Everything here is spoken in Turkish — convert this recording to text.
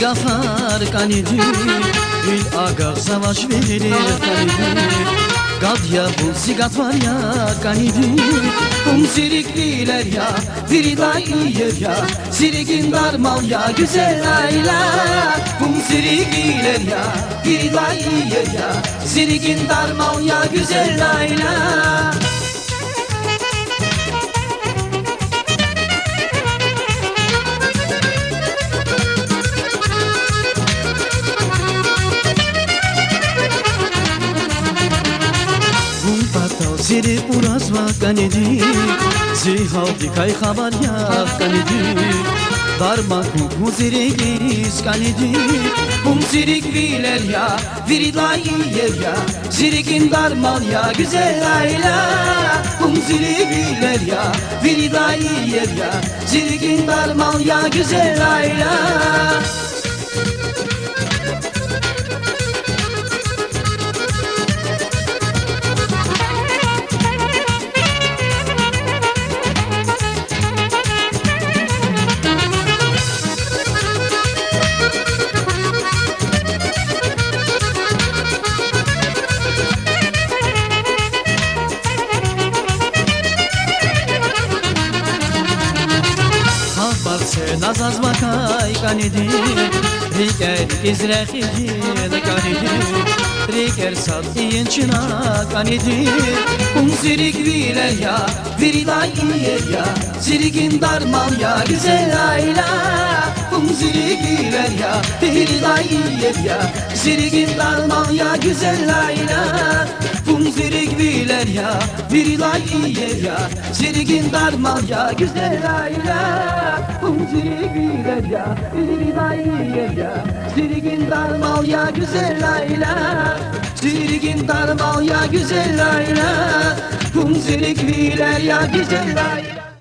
sigaflar kanidi Ül aga savaş verir kanidi Gadya bu sigat var ya kanidi Sirikliler ya biri daha iyiyer ya Sirigin darmal ya güzel ayla Sirikliler ya biri daha iyiyer ya Sirigin darmal ya güzel ayla Siri uraz va kanedi Siri haldi kay khabar ya kanedi Darma kuku siri giris kanedi Sirik biler ya viridayı yer ya Sirikin darmal ya güzel ayla Sirik biler ya viridayı yer ya Sirikin darmal ya güzel ayla Nazaz makay kanedi Riker izrehi de kanedi Riker sat iyin çina kanedi Sirik biler ya viridayı yer ya Sirigin darmal ya güzel ayla Sirik biler ya viridayı yer ya Sirigin darmal ya güzel ayla Sirik biler ya viridayı yer ya Sirigin darmal ya güzel ayla Sirik biler ya viridayı yer ya Sirigin darmal ya güzel ayla Sirigin darmal ya güzel ayla Sirik biler ya güzel ayla